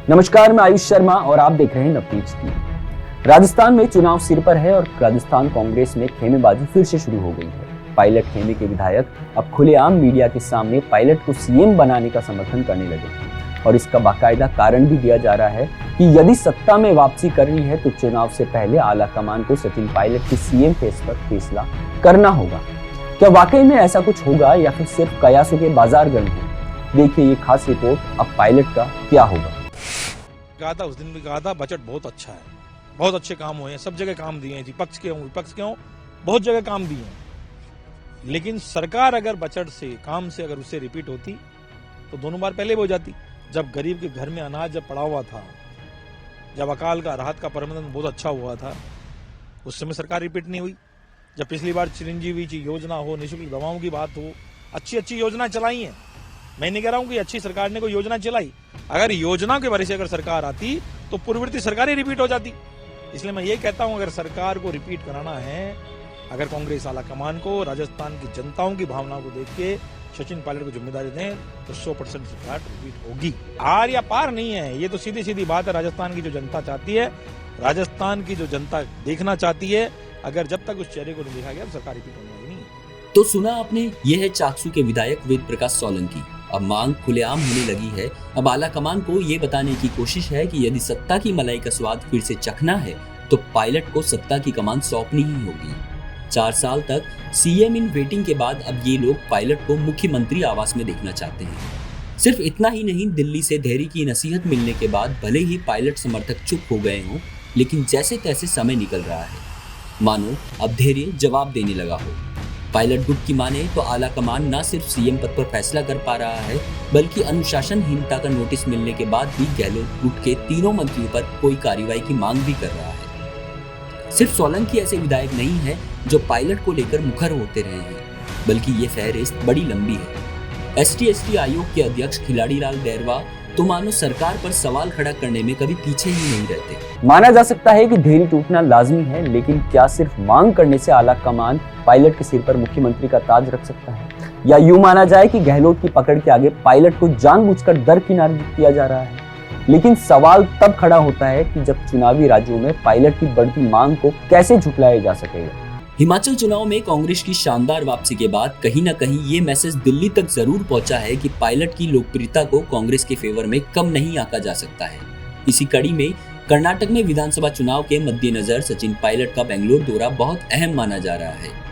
नमस्कार, मैं आयुष शर्मा और आप देख रहे हैं नवतेज टीवी। राजस्थान में चुनाव सिर पर है और राजस्थान कांग्रेस में खेमेबाजी फिर से शुरू हो गई है। पायलट खेमे के विधायक अब खुलेआम मीडिया के सामने पायलट को सीएम बनाने का समर्थन करने लगे और इसका बाकायदा कारण भी दिया जा रहा है कि यदि सत्ता में वापसी करनी है तो चुनाव से पहले आला कमान को सचिन पायलट की सीएम फेस पर फैसला करना होगा। क्या वाकई में ऐसा कुछ होगा या फिर सिर्फ कयासों के बाजार गण है? देखिए ये खास रिपोर्ट। अब पायलट का क्या होगा? कहा था, उस दिन भी कहा था, बजट बहुत अच्छा है, बहुत अच्छे काम हुए हैं, सब जगह काम दिए हैं, विपक्ष के हों बहुत जगह काम दिए हैं। लेकिन सरकार अगर बजट से काम से अगर उससे रिपीट होती तो दोनों बार पहले भी हो जाती। जब गरीब के घर में अनाज जब पड़ा हुआ था, जब अकाल का राहत का प्रबंधन बहुत अच्छा हुआ था, उस समय सरकार रिपीट नहीं हुई। जब पिछली बार चिरंजीवी की योजना हो, निःशुल्क दवाओं की बात हो, अच्छी अच्छी योजना चलाई हैं। मैं नहीं कह रहा हूं कि अच्छी सरकार ने कोई योजना चलाई, अगर योजना के बारे से अगर सरकार आती तो पूर्ववर्ती सरकार ही रिपीट हो जाती। इसलिए मैं ये कहता हूं, अगर सरकार को रिपीट कराना है, अगर कांग्रेस आला कमान को राजस्थान की जनताओं की भावनाओं को देख के सचिन पायलट को जिम्मेदारी दें तो 100% सरकार रिपीट होगी। हार या पार नहीं है, ये तो सीधी सीधी बात है। राजस्थान की जो जनता चाहती है, राजस्थान की जो जनता देखना चाहती है, अगर जब तक उस चेहरे को नहीं देखा गया तो सरकार रिपीट होने वाली नहीं है। तो सुना आपने, ये है चाकसू के विधायक वेद प्रकाश सोलंकी। अब मांग खुलेआम होने लगी है। अब आला कमान को ये बताने की कोशिश है कि यदि सत्ता की मलाई का स्वाद फिर से चखना है तो पायलट को सत्ता की कमान सौंपनी ही होगी। 4 साल तक सीएम इन वेटिंग के बाद अब ये लोग पायलट को मुख्यमंत्री आवास में देखना चाहते हैं। सिर्फ इतना ही नहीं, दिल्ली से धैर्य की नसीहत मिलने के बाद भले ही पायलट समर्थक चुप हो गए हों, लेकिन जैसे तैसे समय निकल रहा है, मानो अब धैर्य जवाब देने लगा हो। पायलट गुट की माने तो आला कमान न सिर्फ सीएम पद पर फैसला कर पा रहा है, बल्कि अनुशासनहीनता का नोटिस मिलने के बाद भी गहलोत गुट के तीनों मंत्रियों पर कोई कार्रवाई की मांग भी कर रहा है। सिर्फ सोलंकी ऐसे विधायक नहीं है जो पायलट को लेकर मुखर होते रहे हैं, बल्कि ये फहरिस्त बड़ी लंबी है। एसटी आयोग के अध्यक्ष खिलाड़ीलाल बैरवा तो मानो सरकार पर सवाल खड़ा करने में कभी पीछे ही नहीं रहते। माना जा सकता है कि धैर्य टूटना लाजमी है, लेकिन क्या सिर्फ मांग करने से आला कमान पायलट के सिर पर मुख्यमंत्री का ताज रख सकता है? या यूं माना जाए कि गहलोत की पकड़ के आगे पायलट को जानबूझकर दरकिनार किया जा रहा है? लेकिन सवाल तब खड़ा होता है कि जब चुनावी राज्यों में पायलट की बढ़ती मांग को कैसे झुठलाया जा सकेगा। हिमाचल चुनाव में कांग्रेस की शानदार वापसी के बाद कहीं न कहीं ये मैसेज दिल्ली तक जरूर पहुंचा है कि पायलट की लोकप्रियता को कांग्रेस के फेवर में कम नहीं आंका जा सकता है। इसी कड़ी में कर्नाटक में विधानसभा चुनाव के मद्देनजर सचिन पायलट का बेंगलोर दौरा बहुत अहम माना जा रहा है।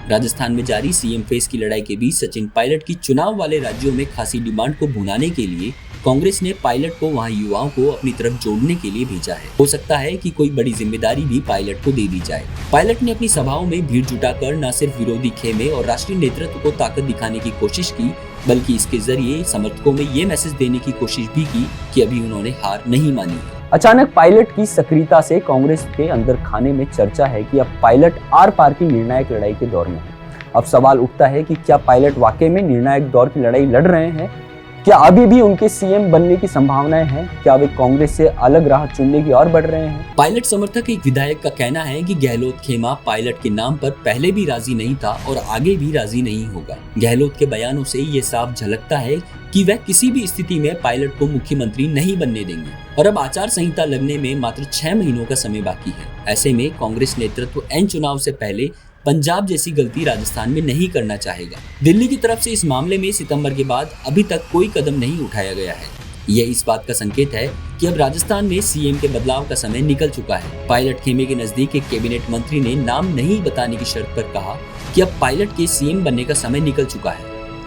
राजस्थान में जारी सीएम फेस की लड़ाई के बीच सचिन पायलट की चुनाव वाले राज्यों में खासी डिमांड को भुनाने के लिए कांग्रेस ने पायलट को वहां युवाओं को अपनी तरफ जोड़ने के लिए भेजा है। हो सकता है कि कोई बड़ी जिम्मेदारी भी पायलट को दे दी जाए। पायलट ने अपनी सभाओं में भीड़ जुटाकर न सिर्फ विरोधी खेमे और राष्ट्रीय नेतृत्व को ताकत दिखाने की कोशिश की, बल्कि इसके जरिए समर्थकों में ये मैसेज देने की कोशिश भी की कि अभी उन्होंने हार नहीं मानी है। अचानक पायलट की सक्रियता से कांग्रेस के अंदर खाने में चर्चा है कि अब पायलट आर पार की निर्णायक लड़ाई के दौर में है। अब सवाल उठता है कि क्या पायलट वाकई में निर्णायक दौर की लड़ाई लड़ रहे हैं? क्या अभी भी उनके सीएम बनने की संभावनाएं हैं? क्या वे कांग्रेस से अलग राह चुनने की ओर बढ़ रहे हैं? पायलट समर्थक एक विधायक का कहना है कि गहलोत खेमा पायलट के नाम पर पहले भी राजी नहीं था और आगे भी राजी नहीं होगा। गहलोत के बयानों से ये साफ झलकता है कि वह किसी भी स्थिति में पायलट को मुख्यमंत्री नहीं बनने देंगे। और अब आचार संहिता लगने में मात्र 6 महीनों का समय बाकी है। ऐसे में कांग्रेस नेतृत्व एन चुनाव से पहले पंजाब जैसी गलती राजस्थान में नहीं करना चाहेगा। दिल्ली की तरफ से इस मामले में सितंबर के बाद अभी तक कोई कदम नहीं उठाया गया है। यह इस बात का संकेत है कि अब राजस्थान में सीएम के बदलाव का समय निकल चुका है। पायलट खेमे के नजदीक एक कैबिनेट मंत्री ने नाम नहीं बताने की शर्त पर कहा कि अब पायलट के सीएम बनने का समय निकल चुका है।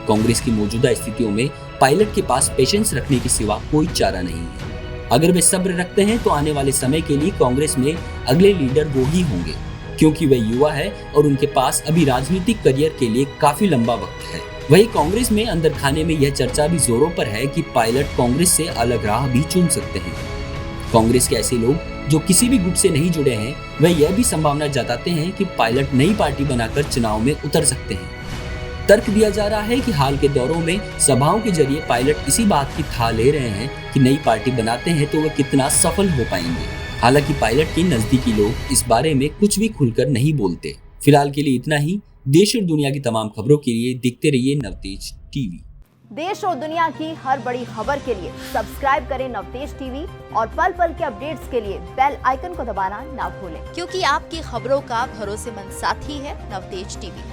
कांग्रेस की मौजूदा स्थितियों में पायलट के पास पेशेंस रखने के सिवा कोई चारा नहीं है। अगर वे सब्र रखते हैं तो आने वाले समय के लिए कांग्रेस में अगले लीडर वो ही होंगे, क्योंकि वे युवा है और उनके पास अभी राजनीतिक करियर के लिए काफी लंबा वक्त है। वही कांग्रेस में अंदर खाने में यह चर्चा भी जोरों पर है कि पायलट कांग्रेस से अलग राह भी चुन सकते हैं। कांग्रेस के ऐसे लोग जो किसी भी गुट से नहीं जुड़े हैं, वह यह भी संभावना जताते हैं कि पायलट नई पार्टी बनाकर चुनाव में उतर सकते हैं। तर्क दिया जा रहा है कि हाल के दौरों में सभाओं के जरिए पायलट इसी बात की था ले रहे हैं कि नई पार्टी बनाते हैं तो वे कितना सफल हो पाएंगे। हालांकि पायलट के नजदीकी लोग इस बारे में कुछ भी खुलकर नहीं बोलते। फिलहाल के लिए इतना ही। देश और दुनिया की तमाम खबरों के लिए देखते रहिए नवतेज टीवी। देश और दुनिया की हर बड़ी खबर के लिए सब्सक्राइब करें नवतेज टीवी और पल पल के अपडेट्स के लिए बेल आइकन को दबाना ना भूलें, क्योंकि आपकी खबरों का भरोसेमंद साथी है नवतेज टीवी।